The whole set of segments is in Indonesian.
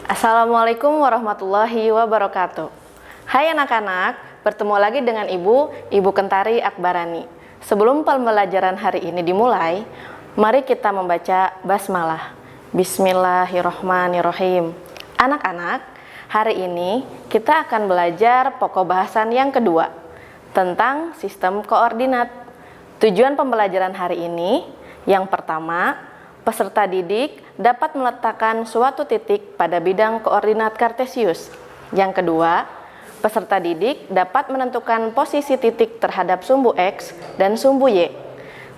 Assalamualaikum warahmatullahi wabarakatuh. Hai anak-anak, bertemu lagi dengan Ibu Kentari Akbarani. Sebelum pembelajaran hari ini dimulai, mari kita membaca basmalah. Bismillahirrohmanirrohim. Anak-anak, hari ini kita akan belajar pokok bahasan yang kedua tentang sistem koordinat. Tujuan pembelajaran hari ini, yang pertama, peserta didik dapat meletakkan suatu titik pada bidang koordinat kartesius. Yang kedua, peserta didik dapat menentukan posisi titik terhadap sumbu X dan sumbu Y.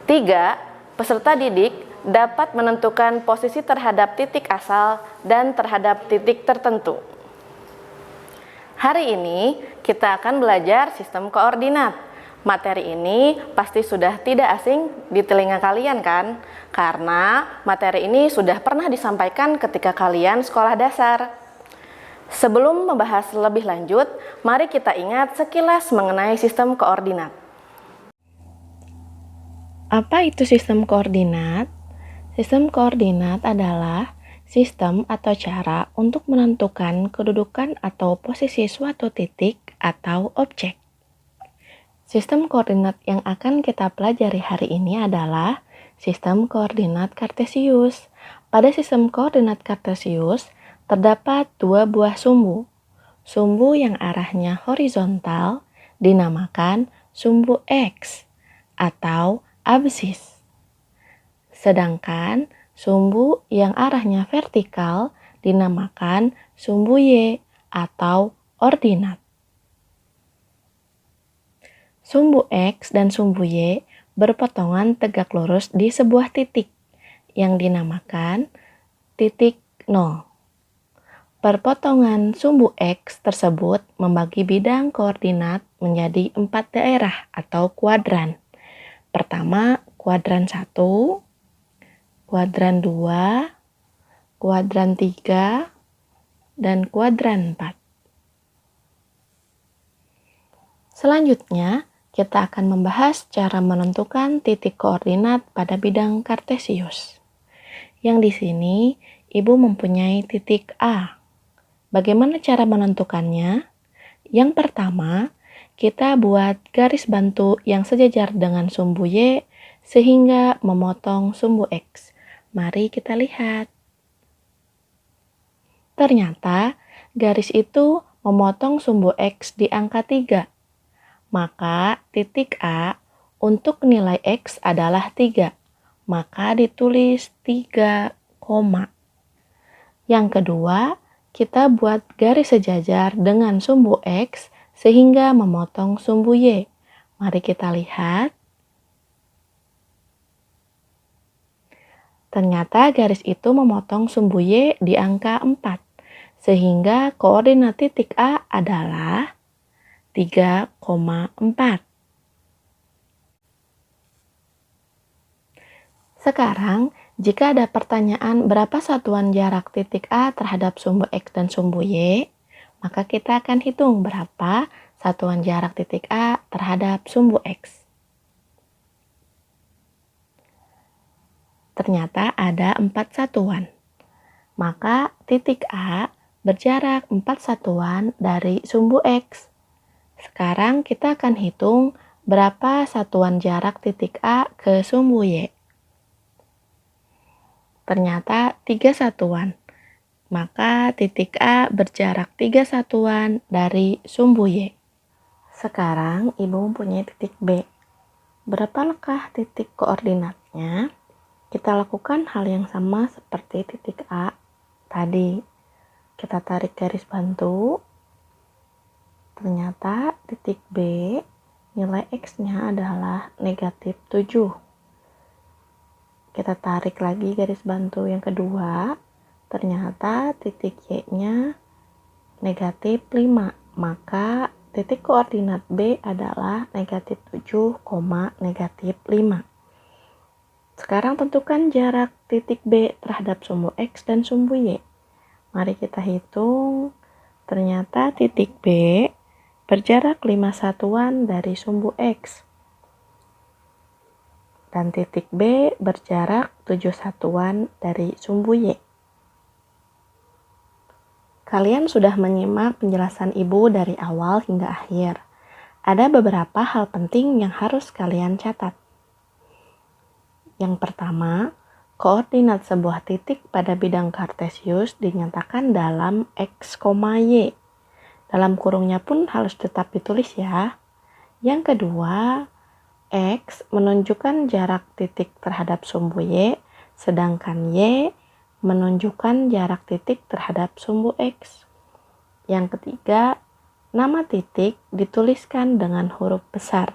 3. Peserta didik dapat menentukan posisi terhadap titik asal dan terhadap titik tertentu. Hari ini kita akan belajar sistem koordinat. Materi ini pasti sudah tidak asing di telinga kalian kan? Karena materi ini sudah pernah disampaikan ketika kalian sekolah dasar. Sebelum membahas lebih lanjut, mari kita ingat sekilas mengenai sistem koordinat. Apa itu sistem koordinat? Sistem koordinat adalah sistem atau cara untuk menentukan kedudukan atau posisi suatu titik atau objek. Sistem koordinat yang akan kita pelajari hari ini adalah sistem koordinat kartesius. Pada sistem koordinat kartesius, terdapat dua buah sumbu. Sumbu yang arahnya horizontal dinamakan sumbu X atau absis. Sedangkan sumbu yang arahnya vertikal dinamakan sumbu Y atau ordinat. Sumbu X dan sumbu Y berpotongan tegak lurus di sebuah titik yang dinamakan titik 0. Perpotongan sumbu X tersebut membagi bidang koordinat menjadi 4 daerah atau kuadran. Pertama, kuadran 1, kuadran 2, kuadran 3, dan kuadran 4. Selanjutnya, kita akan membahas cara menentukan titik koordinat pada bidang kartesius. Yang di sini, Ibu mempunyai titik A. Bagaimana cara menentukannya? Yang pertama, kita buat garis bantu yang sejajar dengan sumbu Y sehingga memotong sumbu X. Mari kita lihat. Ternyata, garis itu memotong sumbu X di angka 3. Maka titik A untuk nilai X adalah 3. Maka ditulis 3, Yang kedua, kita buat garis sejajar dengan sumbu X sehingga memotong sumbu Y. Mari kita lihat. Ternyata garis itu memotong sumbu Y di angka 4. Sehingga koordinat titik A adalah 3,4. Sekarang, jika ada pertanyaan berapa satuan jarak titik A terhadap sumbu X dan sumbu Y, maka kita akan hitung berapa satuan jarak titik A terhadap sumbu X. Ternyata ada 4 satuan. Maka titik A berjarak 4 satuan dari sumbu X. Sekarang kita akan hitung berapa satuan jarak titik A ke sumbu Y. Ternyata 3 satuan. Maka titik A berjarak 3 satuan dari sumbu Y. Sekarang Ibu mempunyai titik B. Berapakah titik koordinatnya? Kita lakukan hal yang sama seperti titik A tadi. Kita tarik garis bantu. Ternyata titik B nilai X-nya adalah negatif 7. Kita tarik lagi garis bantu yang kedua. Ternyata titik Y-nya negatif 5. Maka titik koordinat B adalah negatif 7, negatif 5. Sekarang tentukan jarak titik B terhadap sumbu X dan sumbu Y. Mari kita hitung. Ternyata titik B berjarak 5 satuan dari sumbu X. Dan titik B berjarak 7 satuan dari sumbu Y. Kalian sudah menyimak penjelasan Ibu dari awal hingga akhir. Ada beberapa hal penting yang harus kalian catat. Yang pertama, koordinat sebuah titik pada bidang kartesius dinyatakan dalam X, Y. Dalam kurungnya pun harus tetap ditulis ya. Yang kedua, X menunjukkan jarak titik terhadap sumbu Y, sedangkan Y menunjukkan jarak titik terhadap sumbu X. Yang ketiga, nama titik dituliskan dengan huruf besar.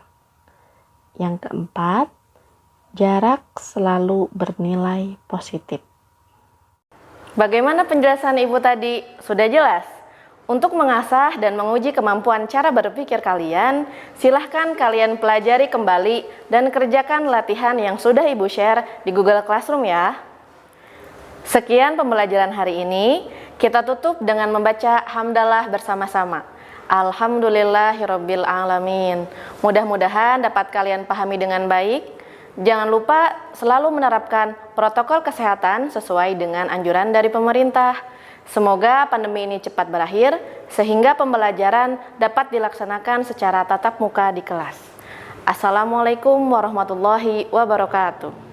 Yang keempat, jarak selalu bernilai positif. Bagaimana penjelasan Ibu tadi? Sudah jelas? Untuk mengasah dan menguji kemampuan cara berpikir kalian, silahkan kalian pelajari kembali dan kerjakan latihan yang sudah Ibu share di Google Classroom ya. Sekian pembelajaran hari ini, kita tutup dengan membaca hamdalah bersama-sama. Alhamdulillahirabbil alamin. Mudah-mudahan dapat kalian pahami dengan baik. Jangan lupa selalu menerapkan protokol kesehatan sesuai dengan anjuran dari pemerintah. Semoga pandemi ini cepat berakhir sehingga pembelajaran dapat dilaksanakan secara tatap muka di kelas. Assalamualaikum warahmatullahi wabarakatuh.